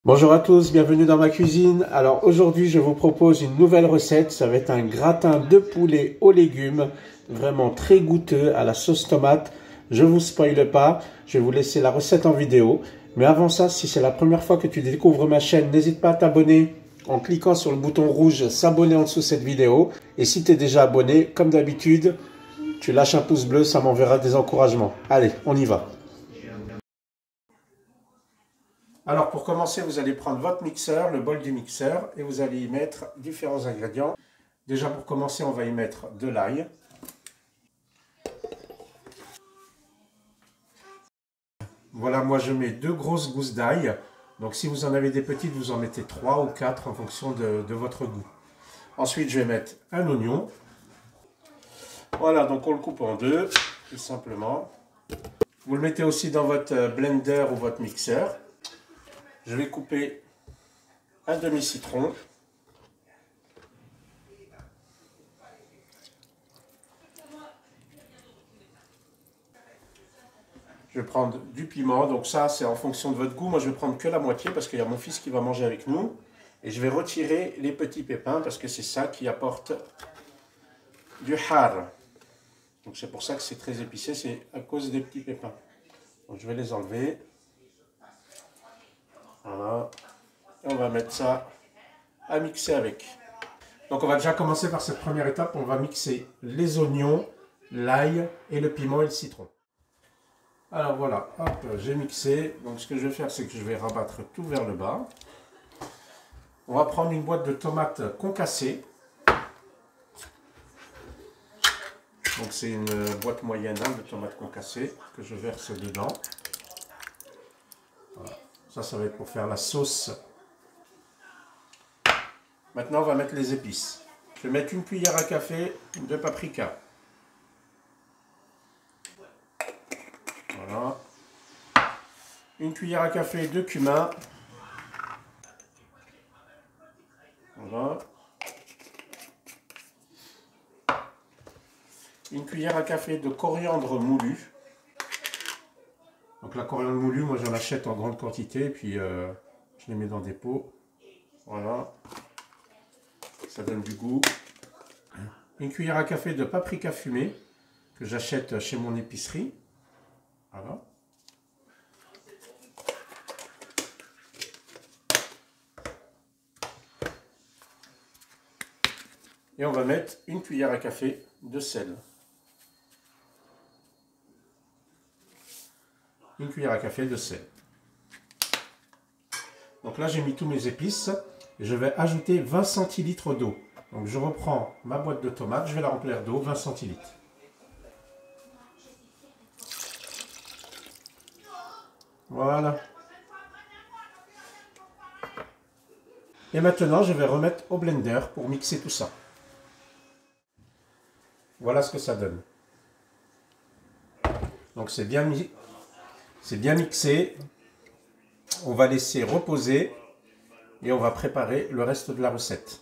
Bonjour à tous, bienvenue dans ma cuisine. Alors aujourd'hui je vous propose une nouvelle recette, ça va être un gratin de poulet aux légumes, vraiment très goûteux à la sauce tomate. Je vous spoile pas, je vais vous laisser la recette en vidéo. Mais avant ça, si c'est la première fois que tu découvres ma chaîne, n'hésite pas à t'abonner en cliquant sur le bouton rouge s'abonner en dessous de cette vidéo. Et si tu es déjà abonné, comme d'habitude, tu lâches un pouce bleu, ça m'enverra des encouragements. Allez, on y va. Alors pour commencer, vous allez prendre votre mixeur, le bol du mixeur, et vous allez y mettre différents ingrédients. Déjà pour commencer, on va y mettre de l'ail. Voilà, moi je mets 2 grosses gousses d'ail. Donc si vous en avez des petites, vous en mettez 3 ou 4 en fonction de votre goût. Ensuite, je vais mettre un oignon. Voilà, donc on le coupe en deux, tout simplement. Vous le mettez aussi dans votre blender ou votre mixeur. Je vais couper un demi-citron. Je vais prendre du piment, donc ça c'est en fonction de votre goût. Moi je vais prendre que la moitié parce qu'il y a mon fils qui va manger avec nous. Et je vais retirer les petits pépins parce que c'est ça qui apporte du har. Donc c'est pour ça que c'est très épicé, c'est à cause des petits pépins. Donc je vais les enlever. Voilà. Et on va mettre ça à mixer avec. Donc on va déjà commencer par cette première étape. On va mixer les oignons, l'ail et le piment et le citron. Alors voilà, hop, j'ai mixé. Donc ce que je vais faire, c'est que je vais rabattre tout vers le bas. On va prendre une boîte de tomates concassées. Donc c'est une boîte moyenne de tomates concassées que je verse dedans. Voilà. Ça va être pour faire la sauce. Maintenant, on va mettre les épices. Je vais mettre une cuillère à café de paprika. Voilà. Une cuillère à café de cumin. Voilà. Une cuillère à café de coriandre moulu. Donc la coriandre moulue, moi j'en achète en grande quantité, puis je les mets dans des pots. Voilà. Ça donne du goût. Une cuillère à café de paprika fumé que j'achète chez mon épicerie. Voilà. Et on va mettre une cuillère à café de sel. Une cuillère à café de sel. Donc là, j'ai mis tous mes épices. Et je vais ajouter 20 centilitres d'eau. Donc je reprends ma boîte de tomates, je vais la remplir d'eau, 20 centilitres. Voilà. Et maintenant, je vais remettre au blender pour mixer tout ça. Voilà ce que ça donne. Donc c'est bien mixé. On va laisser reposer et on va préparer le reste de la recette.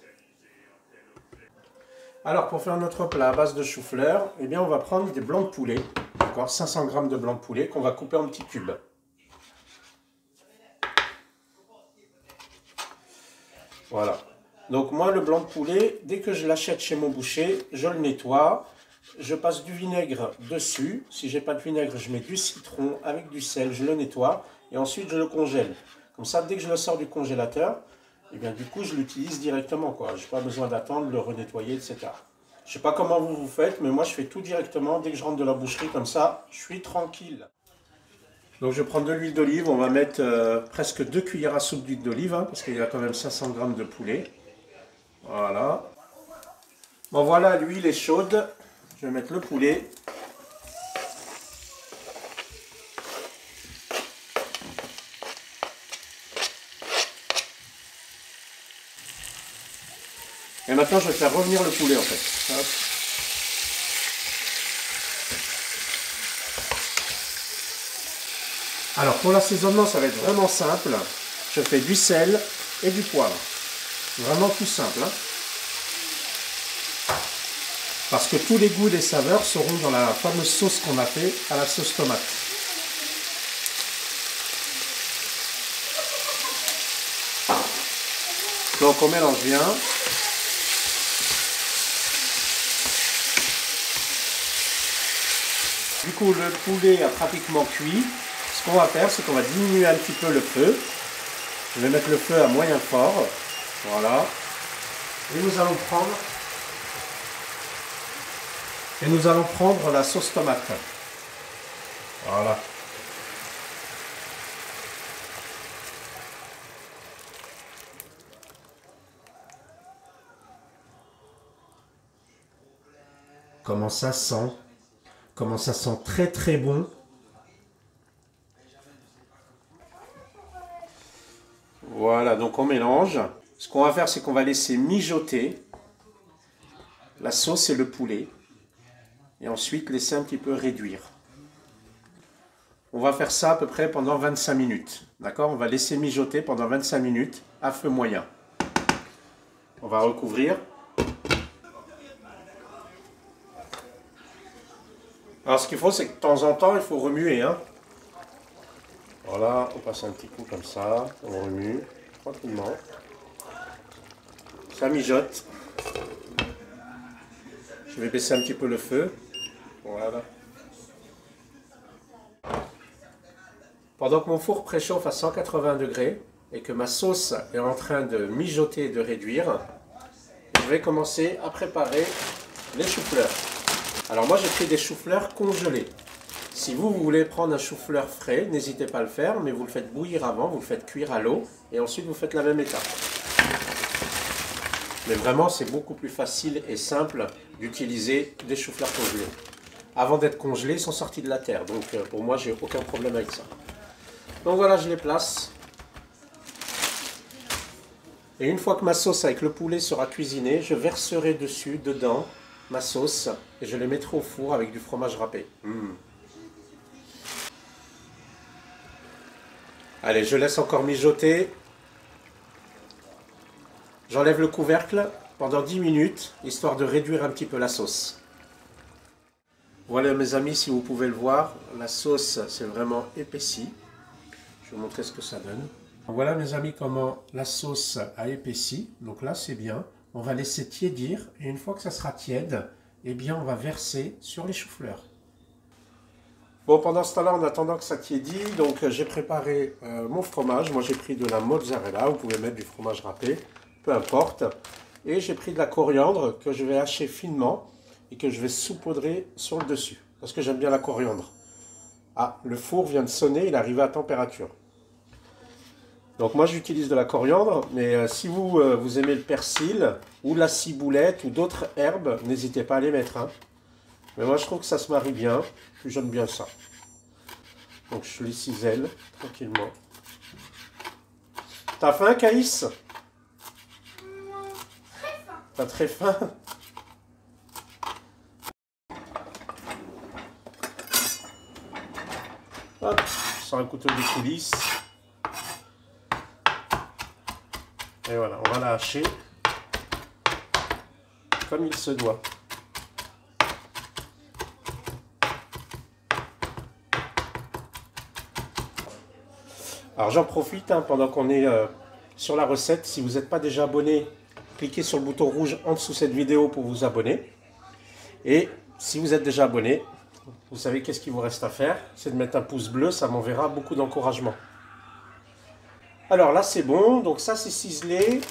Alors pour faire notre plat à base de chou-fleur, eh bien on va prendre des blancs de poulet, d'accord, 500 g de blancs de poulet qu'on va couper en petits cubes. Voilà. Donc moi le blanc de poulet, dès que je l'achète chez mon boucher, je le nettoie, je passe du vinaigre dessus. Si j'ai pas de vinaigre, je mets du citron avec du sel, je le nettoie et ensuite je le congèle. Comme ça, dès que je le sors du congélateur, et bien du coup je l'utilise directement, quoi. Je n'ai pas besoin d'attendre, le renettoyer, etc. Je sais pas comment vous faites, mais moi je fais tout directement dès que je rentre de la boucherie, comme ça je suis tranquille. Donc je prends de l'huile d'olive, on va mettre presque 2 cuillères à soupe d'huile d'olive, hein, parce qu'il y a quand même 500 g de poulet. Voilà. Bon voilà, l'huile est chaude, je vais mettre le poulet. Et maintenant, je vais faire revenir le poulet en fait. Hop. Alors pour l'assaisonnement, ça va être vraiment simple. Je fais du sel et du poivre. Vraiment tout simple. Hein. Parce que tous les goûts et les saveurs seront dans la fameuse sauce qu'on a fait à la sauce tomate. Donc on mélange bien. Du coup, le poulet a pratiquement cuit. Ce qu'on va faire, c'est qu'on va diminuer un petit peu le feu. Je vais mettre le feu à moyen fort. Voilà. Et nous allons prendre la sauce tomate. Voilà. Comment ça sent? Comment ça sent très très bon. Voilà, donc on mélange. Ce qu'on va faire, c'est qu'on va laisser mijoter la sauce et le poulet. Et ensuite laisser un petit peu réduire. On va faire ça à peu près pendant 25 minutes. D'accord? On va laisser mijoter pendant 25 minutes à feu moyen. On va recouvrir. Alors ce qu'il faut, c'est que de temps en temps, il faut remuer. Hein. Voilà, on passe un petit coup comme ça. On remue tranquillement. Ça mijote. Je vais baisser un petit peu le feu. Voilà. Pendant que mon four préchauffe à 180 degrés et que ma sauce est en train de mijoter et de réduire, je vais commencer à préparer les choux-fleurs. Alors moi j'ai pris des choux-fleurs congelés. Si vous voulez prendre un chou-fleur frais, n'hésitez pas à le faire, mais vous le faites bouillir avant, vous le faites cuire à l'eau et ensuite vous faites la même étape. Mais vraiment c'est beaucoup plus facile et simple d'utiliser des choux-fleurs congelés. Avant d'être congelés, ils sont sortis de la terre, donc pour moi j'ai aucun problème avec ça. Donc voilà, je les place. Et une fois que ma sauce avec le poulet sera cuisinée, je verserai dedans, ma sauce et je les mettrai au four avec du fromage râpé. Allez, je laisse encore mijoter. J'enlève le couvercle pendant 10 minutes, histoire de réduire un petit peu la sauce. Voilà mes amis, si vous pouvez le voir, la sauce c'est vraiment épaissie. Je vais vous montrer ce que ça donne. Voilà mes amis comment la sauce a épaissi. Donc là c'est bien. On va laisser tiédir et une fois que ça sera tiède, eh bien on va verser sur les choux-fleurs. Bon, pendant ce temps-là, en attendant que ça tiédit, donc j'ai préparé mon fromage. Moi j'ai pris de la mozzarella, vous pouvez mettre du fromage râpé, peu importe. Et j'ai pris de la coriandre que je vais hacher finement et que je vais saupoudrer sur le dessus. Parce que j'aime bien la coriandre. Ah, le four vient de sonner, il est arrivé à température. Donc moi j'utilise de la coriandre, mais si vous aimez le persil ou la ciboulette ou d'autres herbes, n'hésitez pas à les mettre. Hein. Mais moi je trouve que ça se marie bien, puis j'aime bien ça. Donc je les cisèle tranquillement. T'as faim, Caïs? T'as très faim? Hop, sur un couteau de coulisses. Et voilà, on va la hacher comme il se doit. Alors j'en profite pendant qu'on est sur la recette. Si vous n'êtes pas déjà abonné, cliquez sur le bouton rouge en dessous de cette vidéo pour vous abonner. Et si vous êtes déjà abonné, vous savez qu'est-ce qu'il vous reste à faire? C'est de mettre un pouce bleu, ça m'enverra beaucoup d'encouragement. Alors là c'est bon, donc ça c'est ciselé.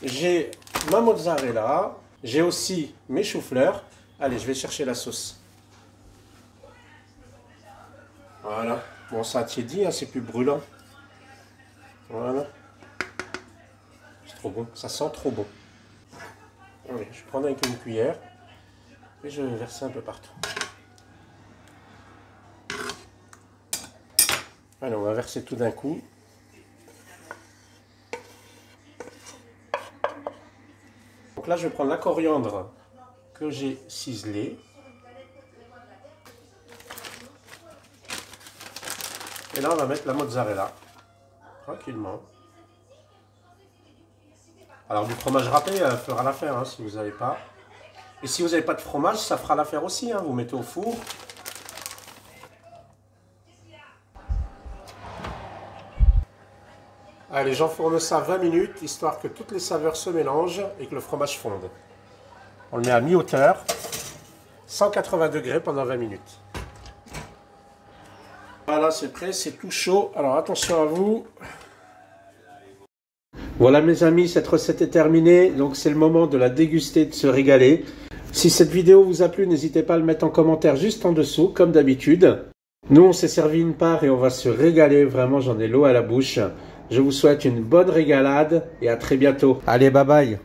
J'ai ma mozzarella, j'ai aussi mes choux-fleurs. Allez, je vais chercher la sauce. Voilà, bon ça a tiédi, hein, c'est plus brûlant. Voilà. C'est trop bon, ça sent trop bon. Allez, je vais prendre avec une cuillère et je vais verser un peu partout. Allez, on va verser tout d'un coup. Donc là, je vais prendre la coriandre que j'ai ciselée. Et là, on va mettre la mozzarella. Tranquillement. Alors du fromage râpé fera l'affaire hein, si vous n'avez pas. Et si vous n'avez pas de fromage, ça fera l'affaire aussi. Hein, vous mettez au four. Allez, j'enfourne ça 20 minutes, histoire que toutes les saveurs se mélangent et que le fromage fonde. On le met à mi-hauteur, 180 degrés pendant 20 minutes. Voilà, c'est prêt, c'est tout chaud. Alors attention à vous. Voilà mes amis, cette recette est terminée. Donc c'est le moment de la déguster, de se régaler. Si cette vidéo vous a plu, n'hésitez pas à le mettre en commentaire juste en dessous, comme d'habitude. Nous, on s'est servi une part et on va se régaler. Vraiment, j'en ai l'eau à la bouche. Je vous souhaite une bonne régalade et à très bientôt. Allez, bye bye.